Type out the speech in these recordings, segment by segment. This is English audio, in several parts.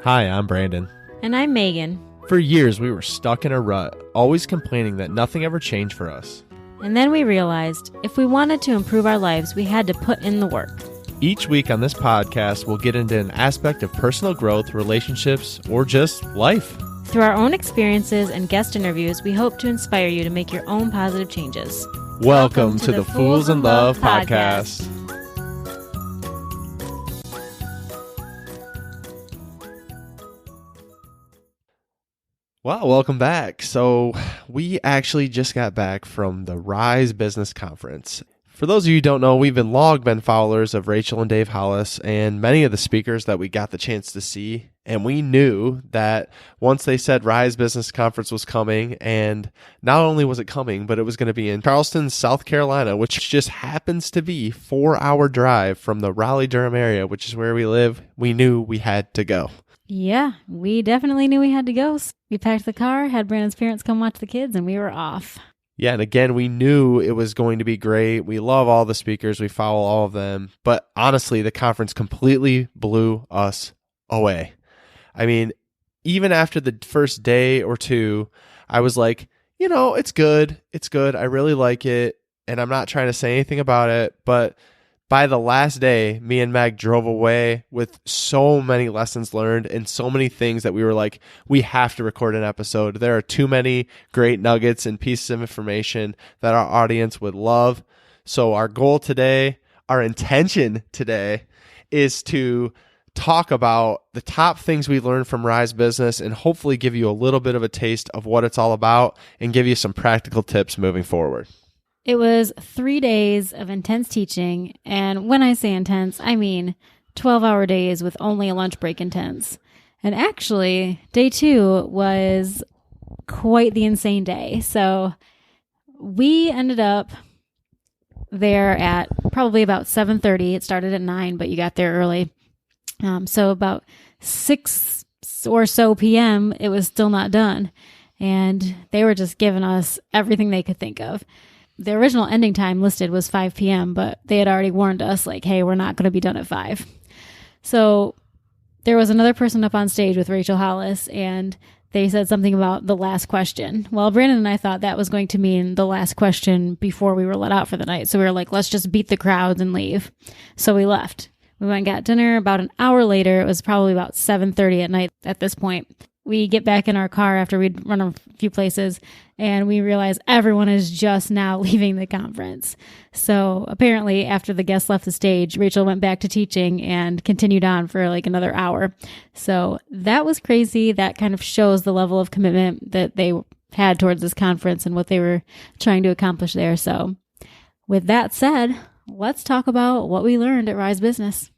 Hi, I'm Brandon. And I'm Megan. For years, we were stuck in a rut, always complaining that nothing ever changed for us. And then we realized if we wanted to improve our lives, we had to put in the work. Each week on this podcast, we'll get into an aspect of personal growth, relationships, or just life. Through our own experiences and guest interviews, we hope to inspire you to make your own positive changes. Welcome to the Fools in Love podcast. Well, welcome back. So we actually just got back from the Rise Business Conference. For those of you who don't know, we've been followers of Rachel and Dave Hollis and many of the speakers that we got the chance to see. And we knew that once they said Rise Business Conference was coming, and not only was it coming, but it was going to be in Charleston, South Carolina, which just happens to be a 4-hour drive from the Raleigh-Durham area, which is where we live. We knew we had to go. Yeah, we definitely knew we had to go. We packed the car, had Brandon's parents come watch the kids, and we were off. Yeah, and again, we knew it was going to be great. We love all the speakers. We follow all of them. But honestly, the conference completely blew us away. I mean, even after the first day or two, I was like, it's good. It's good. I really like it. And I'm not trying to say anything about it. But by the last day, me and Meg drove away with so many lessons learned and so many things that we were like, we have to record an episode. There are too many great nuggets and pieces of information that our audience would love. So our goal today, our intention today, is to talk about the top things we learned from Rise Business and hopefully give you a little bit of a taste of what it's all about and give you some practical tips moving forward. It was 3 days of intense teaching, and when I say intense, I mean 12-hour days with only a lunch break intense. And actually, day 2 was quite the insane day. So we ended up there at probably about 7:30. It started at 9, but you got there early. So about 6 or so p.m., it was still not done. And they were just giving us everything they could think of. The original ending time listed was 5 p.m., but they had already warned us, like, hey, we're not going to be done at 5. So there was another person up on stage with Rachel Hollis, and they said something about the last question. Well, Brandon and I thought that was going to mean the last question before we were let out for the night. So we were like, let's just beat the crowds and leave. So we left. We went and got dinner. About an hour later, it was probably about 7:30 at night at this point. We get back in our car after we'd run a few places, and we realize everyone is just now leaving the conference. So apparently, after the guests left the stage, Rachel went back to teaching and continued on for like another hour. So that was crazy. That kind of shows the level of commitment that they had towards this conference and what they were trying to accomplish there. So with that said, let's talk about what we learned at Rise Business.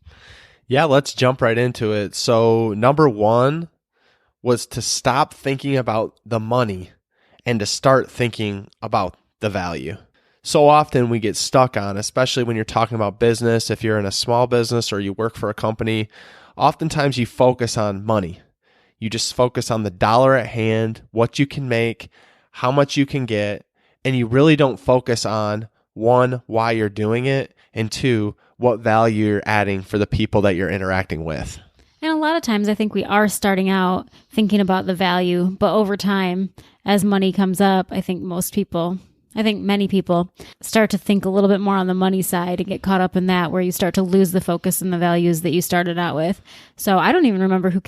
Yeah, let's jump right into it. So number 1 was to stop thinking about the money and to start thinking about the value. So often we get stuck on, especially when you're talking about business, if you're in a small business or you work for a company, oftentimes you focus on money. You just focus on the dollar at hand, what you can make, how much you can get, and you really don't focus on 1, why you're doing it, and 2, what value you're adding for the people that you're interacting with. And a lot of times I think we are starting out thinking about the value, but over time, as money comes up, I think many people start to think a little bit more on the money side and get caught up in that, where you start to lose the focus and the values that you started out with. So I don't even remember who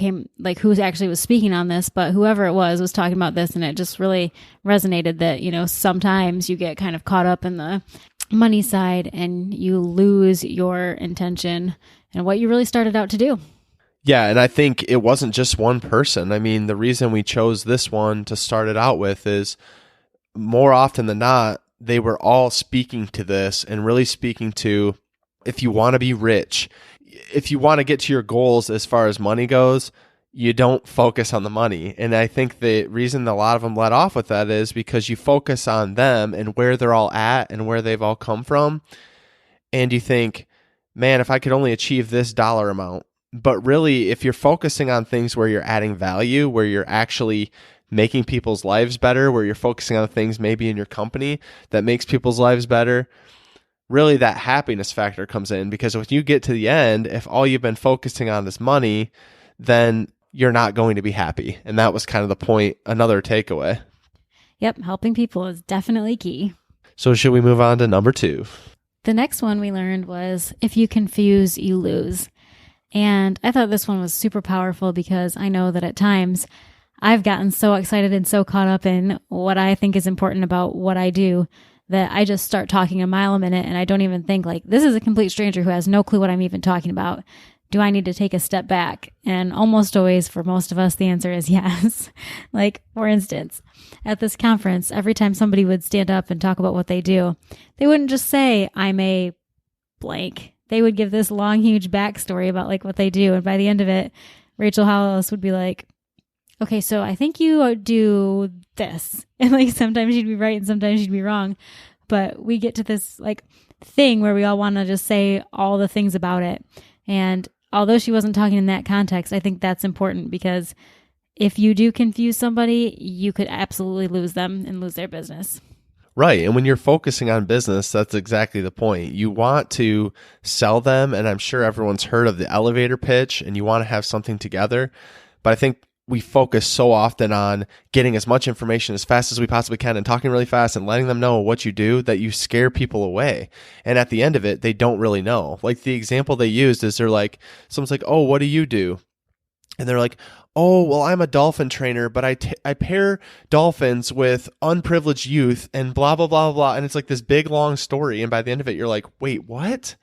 actually was speaking on this, but whoever it was talking about this, and it just really resonated that, sometimes you get kind of caught up in the money side and you lose your intention and what you really started out to do. Yeah, and I think it wasn't just one person. I mean, the reason we chose this one to start it out with is more often than not, they were all speaking to this and really speaking to, if you want to be rich, if you want to get to your goals as far as money goes, you don't focus on the money. And I think the reason a lot of them let off with that is because you focus on them and where they're all at and where they've all come from. And you think, man, if I could only achieve this dollar amount. But really, if you're focusing on things where you're adding value, where you're actually making people's lives better, where you're focusing on things maybe in your company that makes people's lives better, really that happiness factor comes in. Because when you get to the end, if all you've been focusing on is money, then you're not going to be happy. And that was kind of the point, another takeaway. Yep, helping people is definitely key. So should we move on to number 2? The next one we learned was, if you confuse, you lose. And I thought this one was super powerful because I know that at times I've gotten so excited and so caught up in what I think is important about what I do that I just start talking a mile a minute and I don't even think like, this is a complete stranger who has no clue what I'm even talking about. Do I need to take a step back? And almost always, for most of us, the answer is yes. Like, for instance, at this conference, every time somebody would stand up and talk about what they do, they wouldn't just say, I'm a blank. They would give this long, huge backstory about like what they do. And by the end of it, Rachel Hollis would be like, okay, so I think you do this. And like sometimes she'd be right and sometimes she'd be wrong. But we get to this like thing where we all want to just say all the things about it. And although she wasn't talking in that context, I think that's important because if you do confuse somebody, you could absolutely lose them and lose their business. Right. And when you're focusing on business, that's exactly the point. You want to sell them. And I'm sure everyone's heard of the elevator pitch and you want to have something together. But I think we focus so often on getting as much information as fast as we possibly can and talking really fast and letting them know what you do that you scare people away. And at the end of it, they don't really know. Like the example they used is they're like, someone's like, oh, what do you do? And they're like, oh, well, I'm a dolphin trainer, but I pair dolphins with unprivileged youth and blah, blah, blah, blah. And it's like this big, long story. And by the end of it, you're like, wait, what?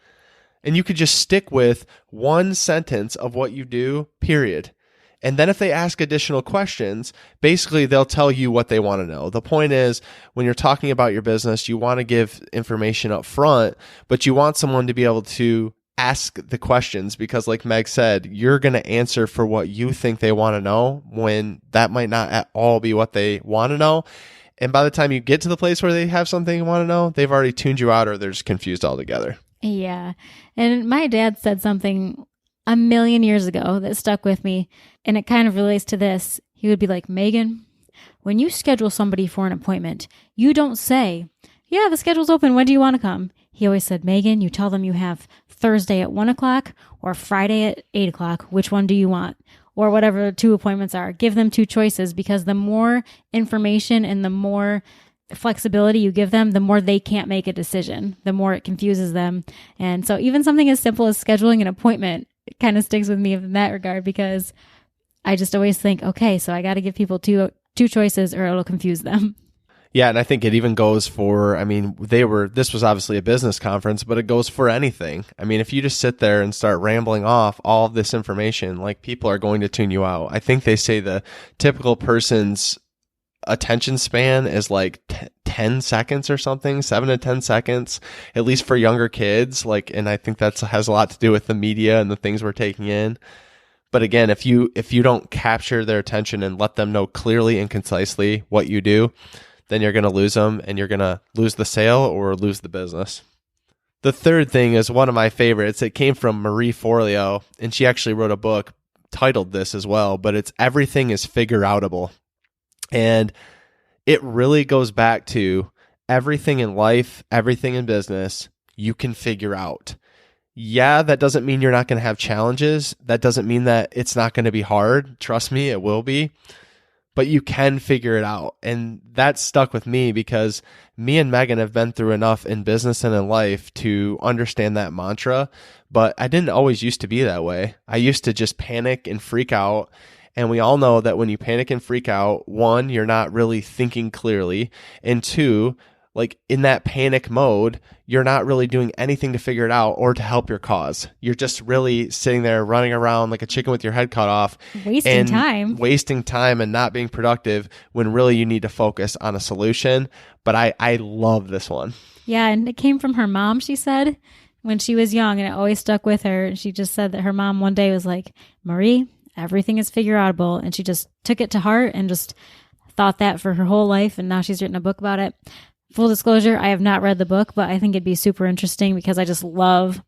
And you could just stick with one sentence of what you do, period. And then if they ask additional questions, basically they'll tell you what they want to know. The point is, when you're talking about your business, you want to give information up front, but you want someone to be able to ask the questions because like Meg said, you're going to answer for what you think they want to know when that might not at all be what they want to know. And by the time you get to the place where they have something you want to know, they've already tuned you out or they're just confused altogether. Yeah. And my dad said something a million years ago that stuck with me, and it kind of relates to this. He would be like, Megan, when you schedule somebody for an appointment, you don't say, yeah, the schedule's open. When do you want to come? He always said, Megan, you tell them you have Thursday at 1 o'clock or Friday at 8 o'clock. Which one do you want? Or whatever 2 appointments are. Give them 2 choices because the more information and the more flexibility you give them, the more they can't make a decision, the more it confuses them. And so even something as simple as scheduling an appointment, it kind of sticks with me in that regard because I just always think, okay, so I got to give people two choices or it'll confuse them. Yeah, and I think it even goes for, this was obviously a business conference, but it goes for anything. I mean, if you just sit there and start rambling off all of this information, like people are going to tune you out. I think they say the typical person's attention span is like 10 seconds or something, 7 to 10 seconds, at least for younger kids. And I think that has a lot to do with the media and the things we're taking in. But again, if you don't capture their attention and let them know clearly and concisely what you do, then you're going to lose them and you're going to lose the sale or lose the business. The third thing is one of my favorites. It came from Marie Forleo, and she actually wrote a book titled this as well, but it's Everything is Figure-Outable. And it really goes back to everything in life, everything in business, you can figure out. Yeah, that doesn't mean you're not going to have challenges. That doesn't mean that it's not going to be hard. Trust me, it will be. But you can figure it out. And that stuck with me because me and Megan have been through enough in business and in life to understand that mantra. But I didn't always used to be that way. I used to just panic and freak out. And we all know that when you panic and freak out, 1, you're not really thinking clearly. And 2, like in that panic mode, you're not really doing anything to figure it out or to help your cause. You're just really sitting there running around like a chicken with your head cut off. Wasting time and not being productive when really you need to focus on a solution. But I love this one. Yeah, and it came from her mom, she said, when she was young, and it always stuck with her. She just said that her mom one day was like, Marie, everything is figure-outable. And she just took it to heart and just thought that for her whole life. And now she's written a book about it. Full disclosure, I have not read the book, but I think it'd be super interesting because I just love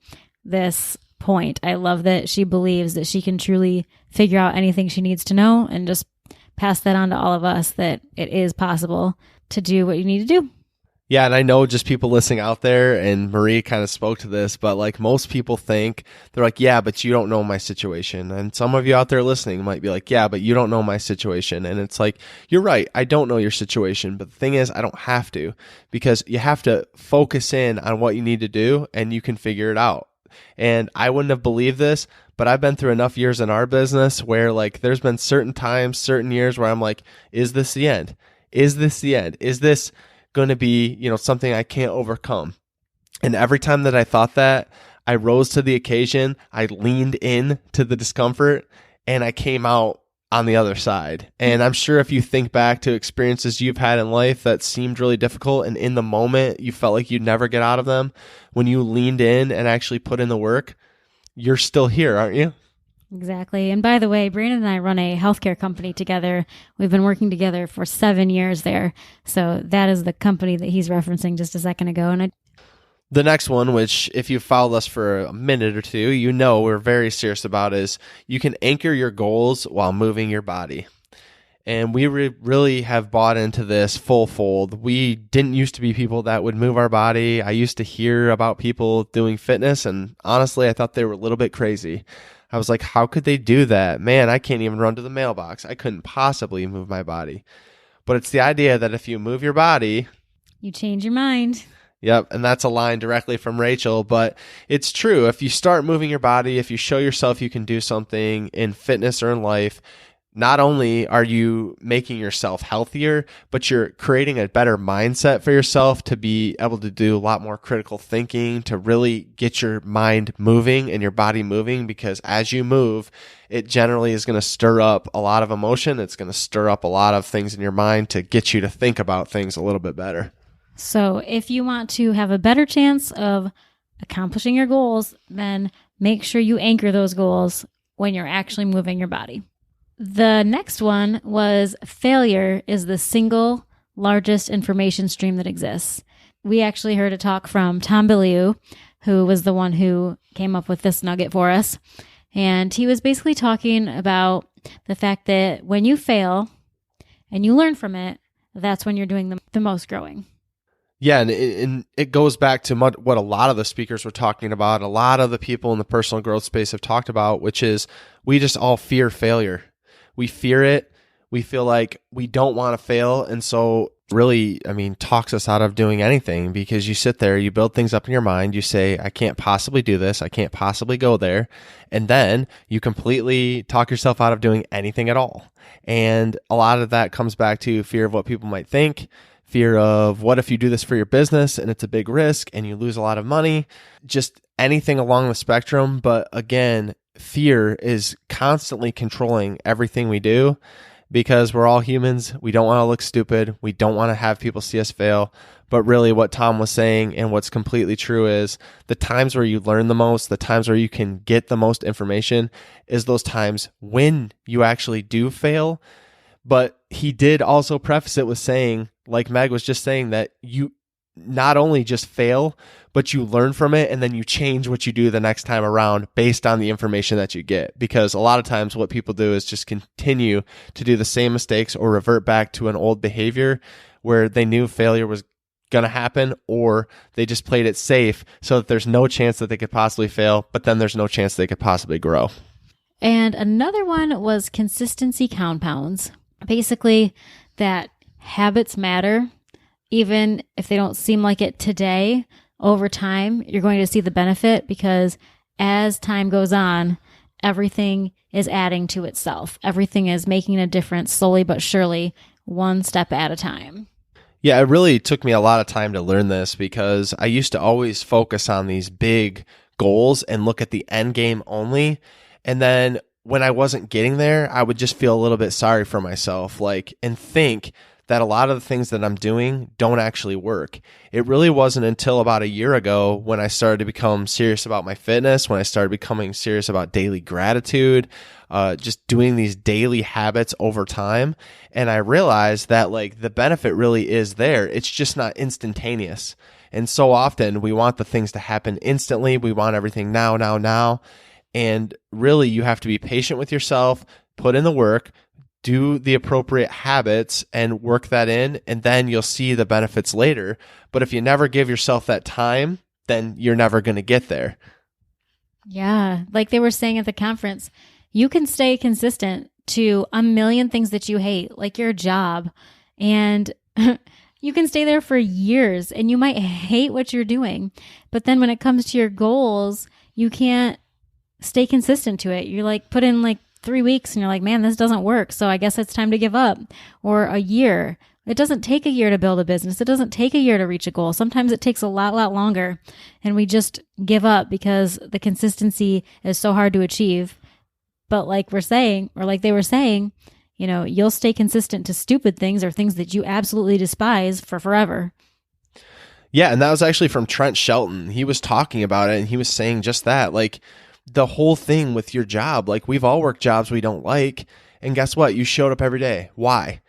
this point. I love that she believes that she can truly figure out anything she needs to know and just pass that on to all of us, that it is possible to do what you need to do. Yeah, and I know just people listening out there, and Marie kind of spoke to this, but like most people think, they're like, yeah, but you don't know my situation. And some of you out there listening might be like, yeah, but you don't know my situation. And it's like, you're right, I don't know your situation. But the thing is, I don't have to, because you have to focus in on what you need to do and you can figure it out. And I wouldn't have believed this, but I've been through enough years in our business where like there's been certain times, certain years where I'm like, is this the end? Is this the end? Is this going to be, something I can't overcome? And every time that I thought that, I rose to the occasion, I leaned in to the discomfort, and I came out on the other side. And I'm sure if you think back to experiences you've had in life that seemed really difficult, and in the moment you felt like you'd never get out of them, when you leaned in and actually put in the work, you're still here, aren't you? Exactly. And by the way, Brandon and I run a healthcare company together. We've been working together for 7 years there. So that is the company that he's referencing just a second ago. And the next one, which if you've followed us for a minute or two, you know we're very serious about, is you can anchor your goals while moving your body. And we really have bought into this full fold. We didn't used to be people that would move our body. I used to hear about people doing fitness, and honestly, I thought they were a little bit crazy. I was like, how could they do that? Man, I can't even run to the mailbox. I couldn't possibly move my body. But it's the idea that if you move your body, you change your mind. Yep, and that's a line directly from Rachel, but it's true. If you start moving your body, if you show yourself you can do something in fitness or in life, not only are you making yourself healthier, but you're creating a better mindset for yourself to be able to do a lot more critical thinking, to really get your mind moving and your body moving, because as you move, it generally is going to stir up a lot of emotion. It's going to stir up a lot of things in your mind to get you to think about things a little bit better. So if you want to have a better chance of accomplishing your goals, then make sure you anchor those goals when you're actually moving your body. The next one was failure is the single largest information stream that exists. We actually heard a talk from Tom Bilyeu, who was the one who came up with this nugget for us. And he was basically talking about the fact that when you fail and you learn from it, that's when you're doing the most growing. Yeah, and it goes back to what a lot of the speakers were talking about, a lot of the people in the personal growth space have talked about, which is we just all fear failure. We fear it. We feel like we don't want to fail. And so really, talks us out of doing anything, because you sit there, you build things up in your mind. You say, I can't possibly do this. I can't possibly go there. And then you completely talk yourself out of doing anything at all. And a lot of that comes back to fear of what people might think, fear of what if you do this for your business and it's a big risk and you lose a lot of money, just anything along the spectrum. But again, fear is constantly controlling everything we do, because we're all humans. We don't want to look stupid. We don't want to have people see us fail. But really what Tom was saying, and what's completely true, is the times where you learn the most, the times where you can get the most information, is those times when you actually do fail. But he did also preface it with saying, like Meg was just saying, that you not only just fail, but you learn from it, and then you change what you do the next time around based on the information that you get. Because a lot of times what people do is just continue to do the same mistakes or revert back to an old behavior where they knew failure was going to happen, or they just played it safe so that there's no chance that they could possibly fail, but then there's no chance they could possibly grow. And another one was consistency compounds. Basically, that habits matter. Even if they don't seem like it today, over time, you're going to see the benefit, because as time goes on, everything is adding to itself. Everything is making a difference slowly but surely, one step at a time. Yeah, it really took me a lot of time to learn this, because I used to always focus on these big goals and look at the end game only. And then when I wasn't getting there, I would just feel a little bit sorry for myself, and think that a lot of the things that I'm doing don't actually work. It really wasn't until about a year ago when I started to become serious about my fitness, when I started becoming serious about daily gratitude, just doing these daily habits over time. And I realized that the benefit really is there. It's just not instantaneous. And so often we want the things to happen instantly. We want everything now. And really you have to be patient with yourself, put in the work, do the appropriate habits and work that in, and then you'll see the benefits later. But if you never give yourself that time, then you're never going to get there. Yeah. Like they were saying at the conference, you can stay consistent to a million things that you hate, like your job, and you can stay there for years and you might hate what you're doing. But then when it comes to your goals, you can't stay consistent to it. You're like put in like 3 weeks and you're like, man, this doesn't work. So I guess it's time to give up. Or a year. It doesn't take a year to build a business. It doesn't take a year to reach a goal. Sometimes it takes a lot longer, and we just give up because the consistency is so hard to achieve. But like we're saying, or like they were saying, you know, you'll stay consistent to stupid things or things that you absolutely despise for forever. Yeah, and that was actually from Trent Shelton. He was talking about it, and he was saying just that. Like, the whole thing with your job, like we've all worked jobs we don't like, and guess what? You showed up every day. Why?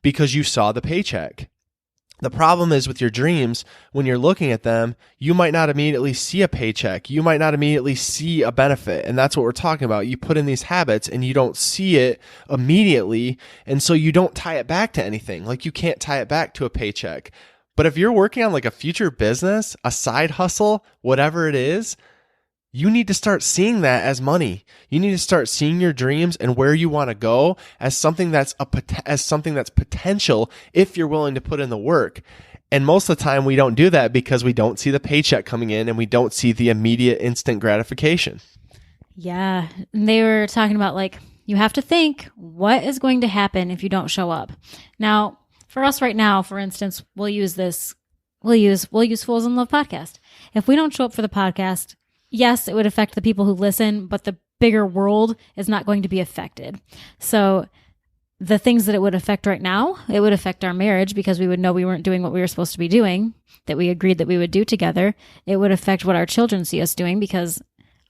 Because you saw the paycheck. The problem is with your dreams, when you're looking at them, you might not immediately see a paycheck. You might not immediately see a benefit. And that's what we're talking about. You put in these habits and you don't see it immediately. And so you don't tie it back to anything. Like you can't tie it back to a paycheck. But if you're working on like a future business, a side hustle, whatever it is, you need to start seeing that as money. You need to start seeing your dreams and where you want to go as something that's potential if you're willing to put in the work. And most of the time we don't do that because we don't see the paycheck coming in and we don't see the immediate instant gratification. Yeah. And they were talking about like, you have to think what is going to happen if you don't show up. Now, for us right now, for instance, we'll use Fools in Love podcast. If we don't show up for the podcast, yes, it would affect the people who listen, but the bigger world is not going to be affected. So the things that it would affect right now, it would affect our marriage because we would know we weren't doing what we were supposed to be doing, that we agreed that we would do together. It would affect what our children see us doing because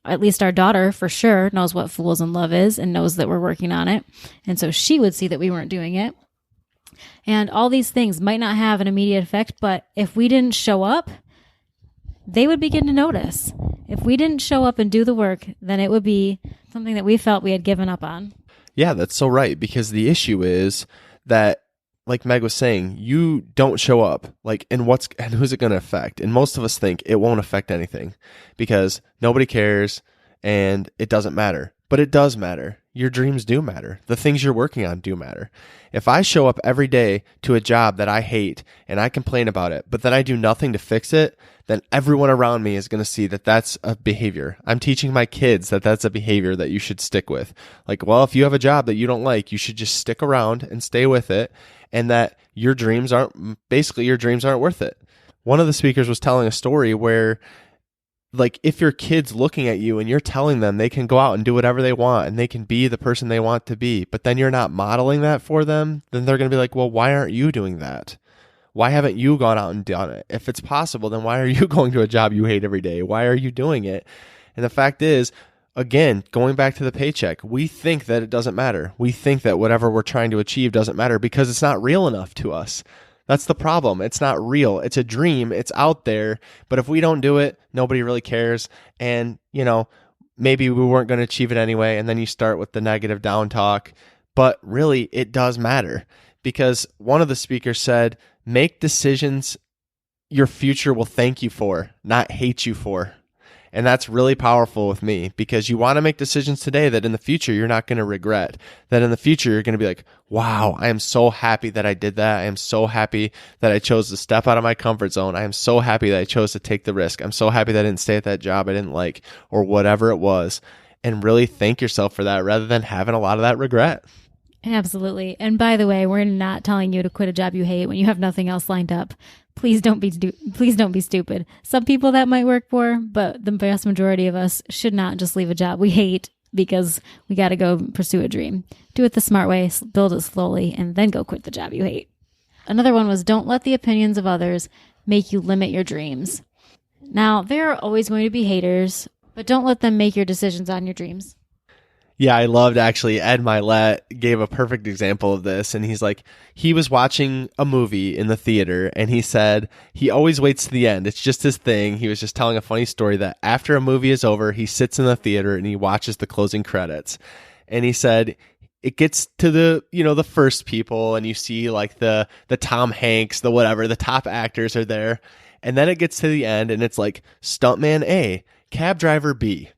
at least our daughter for sure knows what Fools in Love is and knows that we're working on it. And so she would see that we weren't doing it. And all these things might not have an immediate effect, but if we didn't show up, they would begin to notice. If we didn't show up and do the work, then it would be something that we felt we had given up on. Yeah, that's so right. Because the issue is that, like Meg was saying, you don't show up. Like, and who's it going to affect? And most of us think it won't affect anything because nobody cares and it doesn't matter. But it does matter. Your dreams do matter. The things you're working on do matter. If I show up every day to a job that I hate and I complain about it, but then I do nothing to fix it, then everyone around me is going to see that that's a behavior. I'm teaching my kids that that's a behavior that you should stick with. Like, well, if you have a job that you don't like, you should just stick around and stay with it, and that your dreams aren't worth it. One of the speakers was telling a story where, like, if your kid's looking at you and you're telling them they can go out and do whatever they want and they can be the person they want to be, but then you're not modeling that for them, then they're going to be like, well, why aren't you doing that? Why haven't you gone out and done it? If it's possible, then why are you going to a job you hate every day? Why are you doing it? And the fact is, again, going back to the paycheck, we think that it doesn't matter. We think that whatever we're trying to achieve doesn't matter because it's not real enough to us. That's the problem. It's not real. It's a dream. It's out there. But if we don't do it, nobody really cares. And, you know, maybe we weren't going to achieve it anyway. And then you start with the negative down talk. But really, it does matter because one of the speakers said, make decisions your future will thank you for, not hate you for. And that's really powerful with me because you want to make decisions today that in the future you're not going to regret. That in the future you're going to be like, wow, I am so happy that I did that. I am so happy that I chose to step out of my comfort zone. I am so happy that I chose to take the risk. I'm so happy that I didn't stay at that job I didn't like or whatever it was. And really thank yourself for that rather than having a lot of that regret. Absolutely. And by the way, we're not telling you to quit a job you hate when you have nothing else lined up. Please don't be stupid. Some people that might work for, but the vast majority of us should not just leave a job we hate because we got to go pursue a dream. Do it the smart way, build it slowly, and then go quit the job you hate. Another one was don't let the opinions of others make you limit your dreams. Now, there are always going to be haters, but don't let them make your decisions on your dreams. Yeah, I loved actually Ed Milet gave a perfect example of this. And he's like, he was watching a movie in the theater and he said he always waits to the end. It's just his thing. He was just telling a funny story that after a movie is over, he sits in the theater and he watches the closing credits. And he said it gets to the first people, and you see like the Tom Hanks, the whatever, the top actors are there. And then it gets to the end and it's like stuntman A, cab driver B.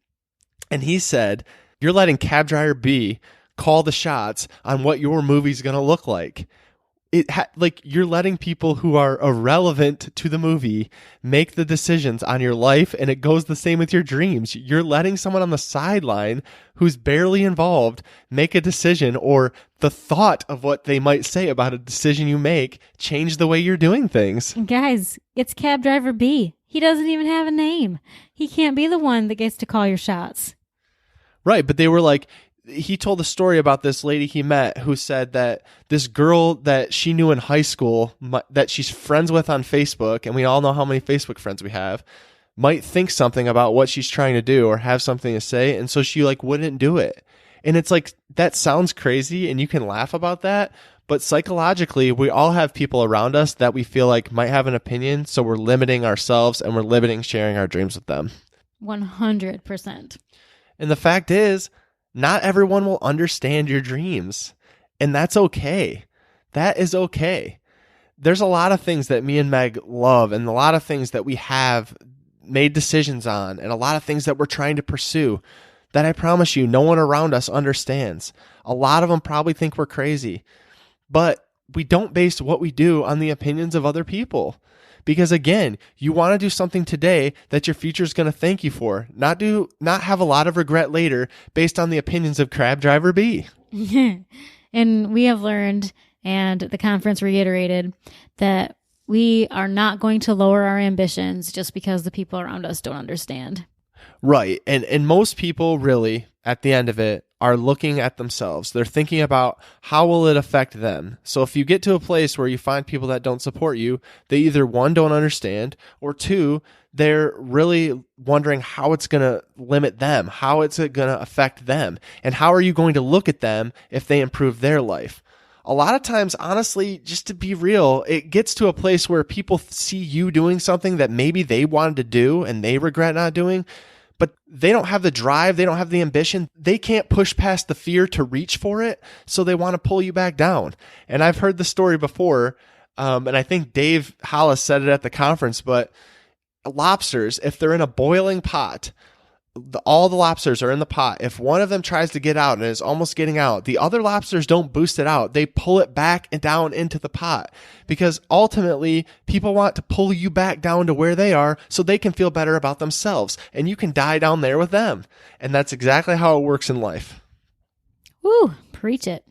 And he said, you're letting cab driver B call the shots on what your movie's going to look like. Like you're letting people who are irrelevant to the movie make the decisions on your life, and it goes the same with your dreams. You're letting someone on the sideline who's barely involved make a decision, or the thought of what they might say about a decision you make change the way you're doing things. Guys, it's cab driver B. He doesn't even have a name. He can't be the one that gets to call your shots. Right, but they were like, he told a story about this lady he met who said that this girl that she knew in high school, that she's friends with on Facebook, and we all know how many Facebook friends we have, might think something about what she's trying to do or have something to say, and so she like wouldn't do it. And it's like, that sounds crazy and you can laugh about that, but psychologically we all have people around us that we feel like might have an opinion, so we're limiting ourselves and we're limiting sharing our dreams with them. 100%. And the fact is, not everyone will understand your dreams, and that's okay. That is okay. There's a lot of things that me and Meg love, and a lot of things that we have made decisions on, and a lot of things that we're trying to pursue that I promise you no one around us understands. A lot of them probably think we're crazy, but we don't base what we do on the opinions of other people. Because again, you want to do something today that your future is going to thank you for, not have a lot of regret later based on the opinions of cab driver B. And we have learned, and the conference reiterated, that we are not going to lower our ambitions just because the people around us don't understand. Right. And most people really, at the end of it, are looking at themselves. They're thinking about how will it affect them. So if you get to a place where you find people that don't support you, they either one, don't understand, or two, they're really wondering how it's going to limit them, how it's going to affect them, and how are you going to look at them if they improve their life. A lot of times, honestly, just to be real, it gets to a place where people see you doing something that maybe they wanted to do and they regret not doing, but they don't have the drive, they don't have the ambition, they can't push past the fear to reach for it, so they want to pull you back down. And I've heard the story before, and I think Dave Hollis said it at the conference, but lobsters, if they're in a boiling pot, all the lobsters are in the pot. If one of them tries to get out and is almost getting out, the other lobsters don't boost it out. They pull it back and down into the pot, because ultimately people want to pull you back down to where they are so they can feel better about themselves, and you can die down there with them. And that's exactly how it works in life. Woo, preach it.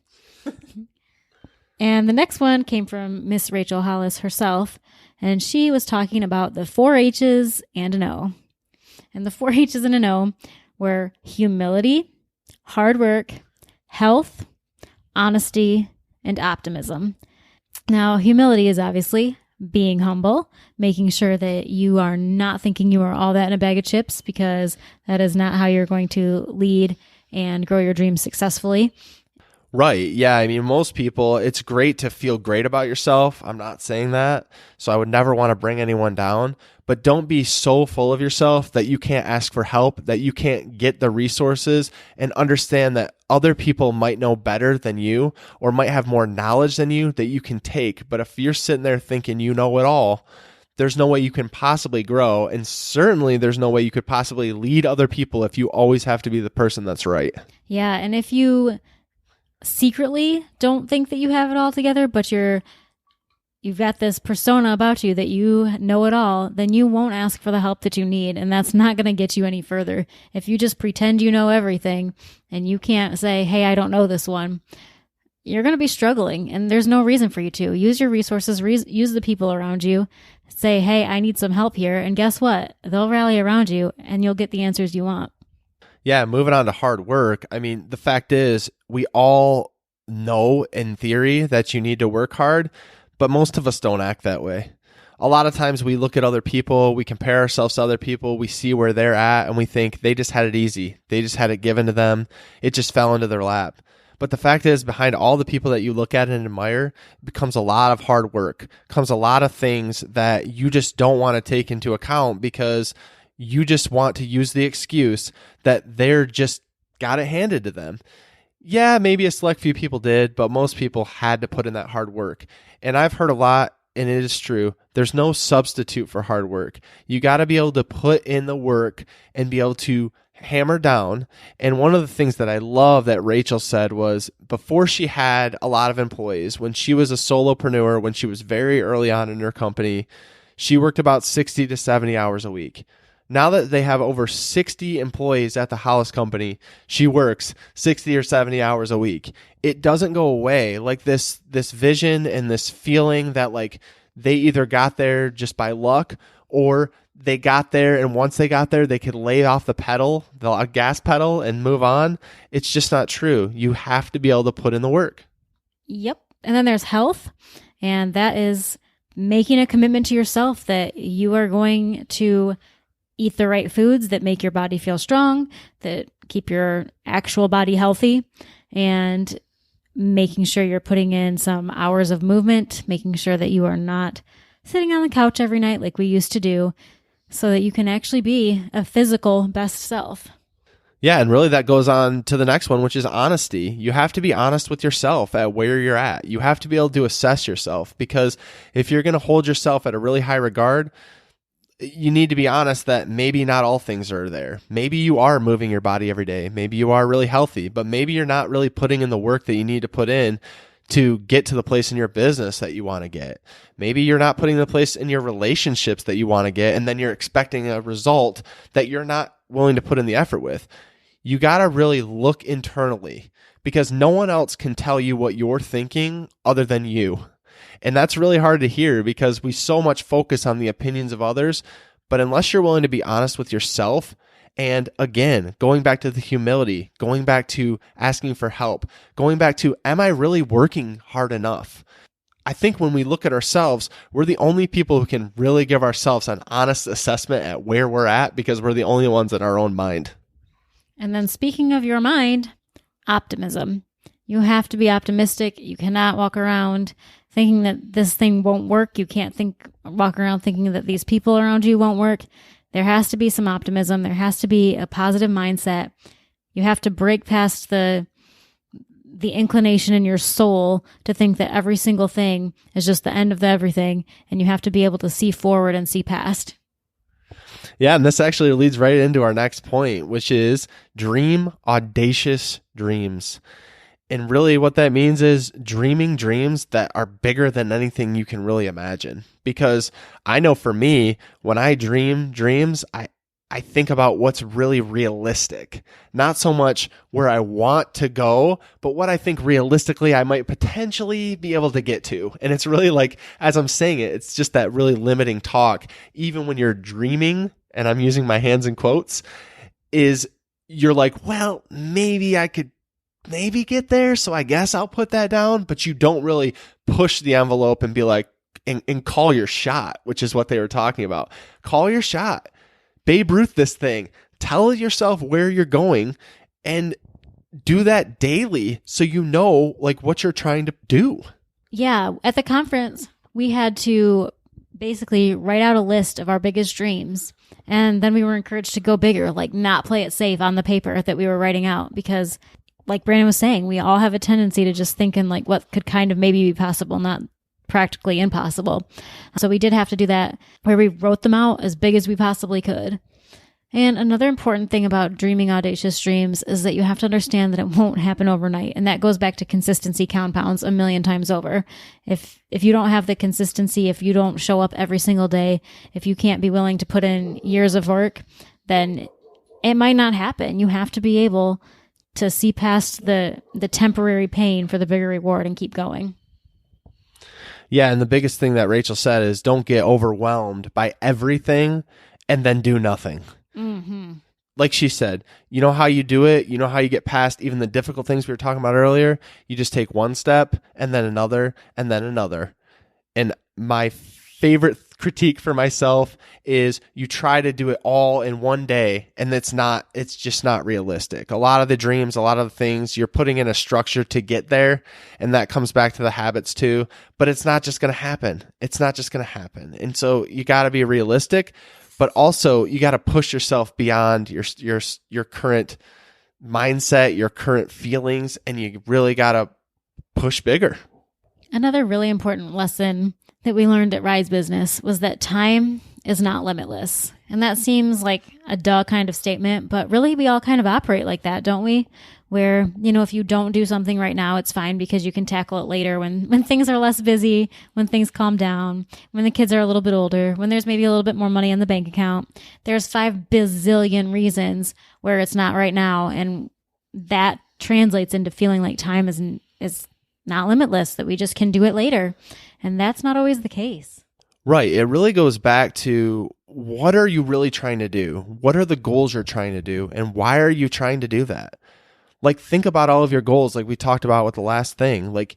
And the next one came from Miss Rachel Hollis herself, and she was talking about the 4 H's and an O. And the 4 H's and an O were humility, hard work, health, honesty, and optimism. Now, humility is obviously being humble, making sure that you are not thinking you are all that in a bag of chips, because that is not how you're going to lead and grow your dreams successfully. Right. Yeah. I mean, most people, it's great to feel great about yourself. I'm not saying that. So I would never want to bring anyone down, but don't be so full of yourself that you can't ask for help, that you can't get the resources, and understand that other people might know better than you or might have more knowledge than you that you can take. But if you're sitting there thinking you know it all, there's no way you can possibly grow. And certainly there's no way you could possibly lead other people if you always have to be the person that's right. Yeah. And if you secretly don't think that you have it all together, but you've got this persona about you that you know it all, then you won't ask for the help that you need, and that's not going to get you any further. If you just pretend you know everything and you can't say, hey, I don't know this one, you're going to be struggling, and there's no reason for you to. Use your resources, use the people around you, say, hey, I need some help here, and guess what? They'll rally around you and you'll get the answers you want. Yeah, moving on to hard work. I mean, the fact is, we all know in theory that you need to work hard, but most of us don't act that way. A lot of times we look at other people, we compare ourselves to other people, we see where they're at, and we think they just had it easy. They just had it given to them. It just fell into their lap. But the fact is, behind all the people that you look at and admire becomes a lot of hard work, comes a lot of things that you just don't want to take into account because you just want to use the excuse that they're just got it handed to them. Yeah, maybe a select few people did, but most people had to put in that hard work. And I've heard a lot, and it is true, there's no substitute for hard work. You got to be able to put in the work and be able to hammer down. And one of the things that I love that Rachel said was before she had a lot of employees, when she was a solopreneur, when she was very early on in her company, she worked about 60 to 70 hours a week. Now that they have over 60 employees at the Hollis Company, she works 60 or 70 hours a week. It doesn't go away. Like this vision and this feeling that like they either got there just by luck or they got there and once they got there, they could lay off the pedal, the gas pedal and move on. It's just not true. You have to be able to put in the work. Yep. And then there's health, and that is making a commitment to yourself that you are going to eat the right foods that make your body feel strong, that keep your actual body healthy, and making sure you're putting in some hours of movement, making sure that you are not sitting on the couch every night like we used to do, so that you can actually be a physical best self. Yeah, and really that goes on to the next one, which is honesty. You have to be honest with yourself at where you're at. You have to be able to assess yourself, because if you're going to hold yourself at a really high regard, you need to be honest that maybe not all things are there. Maybe you are moving your body every day. Maybe you are really healthy, but maybe you're not really putting in the work that you need to put in to get to the place in your business that you want to get. Maybe you're not putting the place in your relationships that you want to get, and then you're expecting a result that you're not willing to put in the effort with. You got to really look internally, because no one else can tell you what you're thinking other than you. And that's really hard to hear because we so much focus on the opinions of others. But unless you're willing to be honest with yourself, and again, going back to the humility, going back to asking for help, going back to, am I really working hard enough? I think when we look at ourselves, we're the only people who can really give ourselves an honest assessment at where we're at, because we're the only ones in our own mind. And then speaking of your mind, optimism. You have to be optimistic. You cannot walk around thinking that this thing won't work. You can't walk around thinking that these people around you won't work. There has to be some optimism. There has to be a positive mindset. You have to break past the inclination in your soul to think that every single thing is just the end of everything, and you have to be able to see forward and see past. Yeah, and this actually leads right into our next point, which is dream audacious dreams. And really what that means is dreaming dreams that are bigger than anything you can really imagine. Because I know for me, when I dream dreams, I think about what's really realistic. Not so much where I want to go, but what I think realistically I might potentially be able to get to. And it's really like, as I'm saying it, it's just that really limiting talk. Even when you're dreaming, and I'm using my hands in quotes, is you're like, well, maybe I could get there, so I guess I'll put that down. But you don't really push the envelope and be like, and call your shot, which is what they were talking about. Call your shot. Babe Ruth this thing. Tell yourself where you're going and do that daily so you know like what you're trying to do. Yeah, at the conference, we had to basically write out a list of our biggest dreams. And then we were encouraged to go bigger, like not play it safe on the paper that we were writing out, because like Brandon was saying, we all have a tendency to just think in like what could kind of maybe be possible, not practically impossible. So we did have to do that, where we wrote them out as big as we possibly could. And another important thing about dreaming audacious dreams is that you have to understand that it won't happen overnight. And that goes back to consistency compounds a million times over. If you don't have the consistency, if you don't show up every single day, if you can't be willing to put in years of work, then it might not happen. You have to be able to see past the temporary pain for the bigger reward and keep going. Yeah, and the biggest thing that Rachel said is don't get overwhelmed by everything and then do nothing. Mm-hmm. Like she said, you know how you do it? You know how you get past even the difficult things we were talking about earlier? You just take one step and then another and then another. And my favorite critique for myself is you try to do it all in one day, and it's just not realistic. A lot of the dreams, a lot of the things, you're putting in a structure to get there, and that comes back to the habits too, but it's not just going to happen. It's not just going to happen. And so you got to be realistic, but also you got to push yourself beyond your current mindset, your current feelings, and you really got to push bigger. Another really important lesson that we learned at Rise Business was that time is not limitless. And that seems like a duh kind of statement, but really we all kind of operate like that, don't we? Where, if you don't do something right now, it's fine because you can tackle it later when things are less busy, when things calm down, when the kids are a little bit older, when there's maybe a little bit more money in the bank account. There's 5 bazillion reasons where it's not right now. And that translates into feeling like time is not limitless, that we just can do it later. And that's not always the case. Right. It really goes back to, what are you really trying to do? What are the goals you're trying to do? And why are you trying to do that? Like, think about all of your goals, like we talked about with the last thing. Like,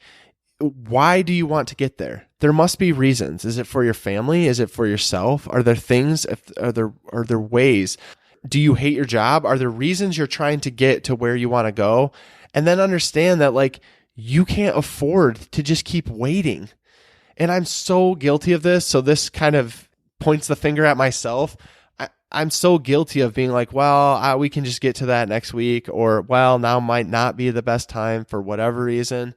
why do you want to get there? There must be reasons. Is it for your family? Is it for yourself? Are there things? Are there ways? Do you hate your job? Are there reasons you're trying to get to where you want to go? And then understand that, like, you can't afford to just keep waiting. And I'm so guilty of this. So this kind of points the finger at myself. I'm so guilty of being like, well, we can just get to that next week, or, well, now might not be the best time for whatever reason.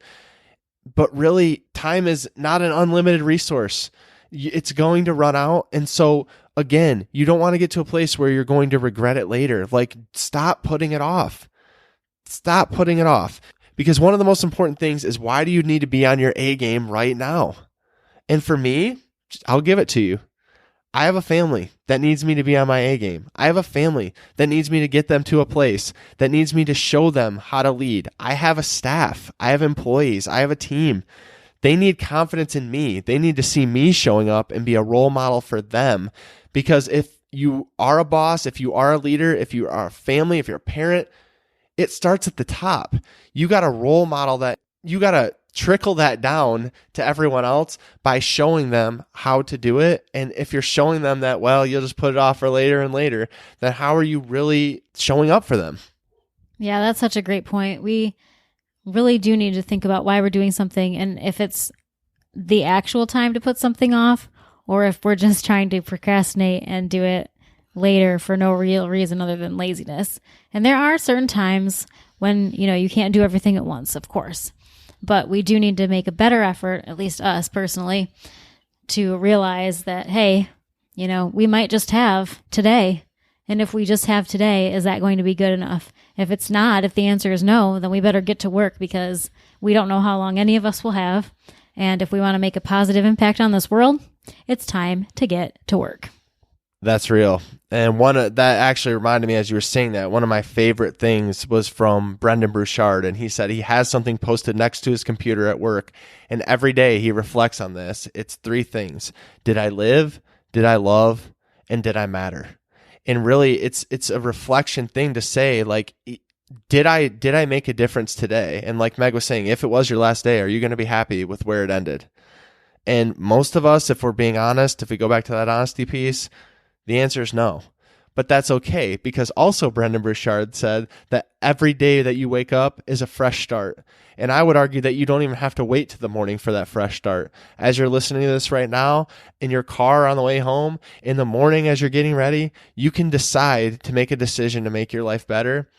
But really, time is not an unlimited resource. It's going to run out. And so, again, you don't want to get to a place where you're going to regret it later. Like, stop putting it off. Stop putting it off. Because one of the most important things is, why do you need to be on your A game right now? And for me, I'll give it to you. I have a family that needs me to be on my A game. I have a family that needs me to get them to a place, that needs me to show them how to lead. I have a staff. I have employees. I have a team. They need confidence in me. They need to see me showing up and be a role model for them. Because if you are a boss, if you are a leader, if you are a family, if you're a parent, it starts at the top. You got to role model that. You got to trickle that down to everyone else by showing them how to do it. And if you're showing them that, well, you'll just put it off for later and later, then how are you really showing up for them? Yeah, that's such a great point. We really do need to think about why we're doing something, and if it's the actual time to put something off, or if we're just trying to procrastinate and do it later for no real reason other than laziness. And there are certain times when, you can't do everything at once, of course. But we do need to make a better effort, at least us personally, to realize that, hey, we might just have today. And if we just have today, is that going to be good enough? If it's not, if the answer is no, then we better get to work, because we don't know how long any of us will have. And if we want to make a positive impact on this world, it's time to get to work. That's real. And that actually reminded me, as you were saying that, one of my favorite things was from Brendon Burchard. And he said he has something posted next to his computer at work. And every day he reflects on this. It's 3 things. Did I live? Did I love? And did I matter? And really, it's a reflection thing to say, like, did I make a difference today? And like Meg was saying, if it was your last day, are you going to be happy with where it ended? And most of us, if we're being honest, if we go back to that honesty piece, the answer is no. But that's okay, because also Brendon Burchard said that every day that you wake up is a fresh start. And I would argue that you don't even have to wait to the morning for that fresh start. As you're listening to this right now, in your car on the way home, in the morning as you're getting ready, you can decide to make a decision to make your life better.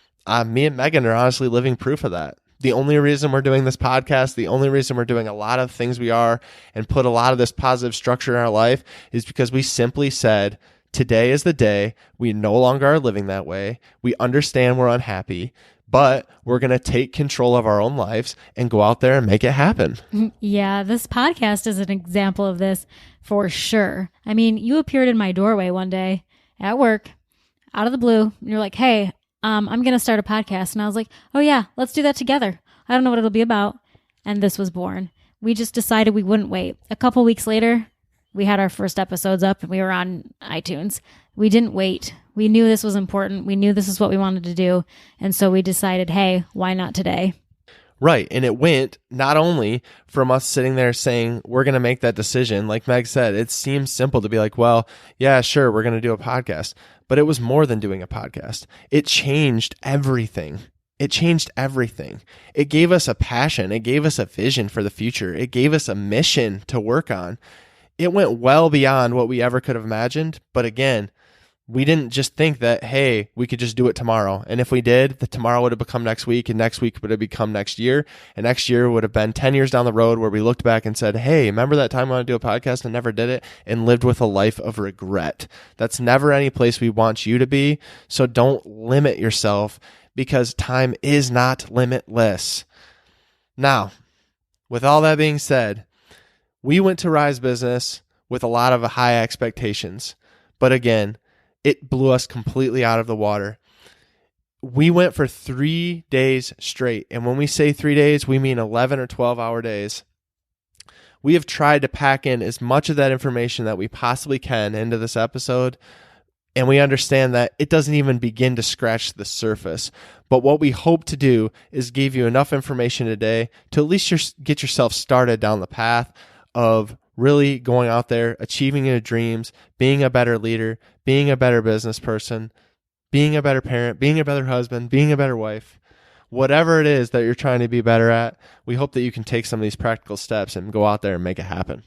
Me and Megan are honestly living proof of that. The only reason we're doing this podcast, the only reason we're doing a lot of things we are and put a lot of this positive structure in our life is because we simply said, today is the day. We no longer are living that way. We understand we're unhappy, but we're going to take control of our own lives and go out there and make it happen. Yeah, this podcast is an example of this for sure. I mean, you appeared in my doorway one day at work, out of the blue, and you're like, hey, I'm going to start a podcast. And I was like, oh yeah, let's do that together. I don't know what it'll be about. And this was born. We just decided we wouldn't wait. A couple weeks later, we had our first episodes up and we were on iTunes. We didn't wait. We knew this was important. We knew this is what we wanted to do. And so we decided, hey, why not today? Right. And it went not only from us sitting there saying, we're going to make that decision. Like Meg said, it seems simple to be like, well, yeah, sure, we're going to do a podcast. But it was more than doing a podcast. It changed everything. It changed everything. It gave us a passion. It gave us a vision for the future. It gave us a mission to work on. It went well beyond what we ever could have imagined. But again, we didn't just think that, hey, we could just do it tomorrow. And if we did, the tomorrow would have become next week, and next week would have become next year. And next year would have been 10 years down the road where we looked back and said, hey, remember that time I wanted to do a podcast and never did it, and lived with a life of regret. That's never any place we want you to be. So don't limit yourself, because time is not limitless. Now, with all that being said, we went to Rise Business with a lot of high expectations. But again, it blew us completely out of the water. We went for 3 days straight. And when we say 3 days, we mean 11 or 12-hour days. We have tried to pack in as much of that information that we possibly can into this episode. And we understand that it doesn't even begin to scratch the surface. But what we hope to do is give you enough information today to at least get yourself started down the path of really going out there, achieving your dreams, being a better leader, being a better business person, being a better parent, being a better husband, being a better wife. Whatever it is that you're trying to be better at, we hope that you can take some of these practical steps and go out there and make it happen.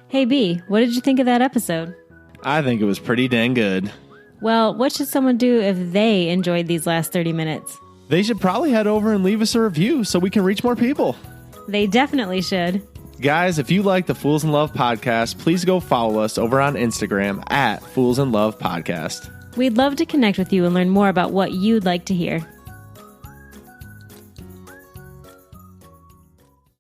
Hey B, what did you think of that episode? I think it was pretty dang good. Well, what should someone do if they enjoyed these last 30 minutes? They should probably head over and leave us a review so we can reach more people. They definitely should. Guys, if you like the Fools in Love podcast, please go follow us over on Instagram at Fools in Love Podcast. We'd love to connect with you and learn more about what you'd like to hear.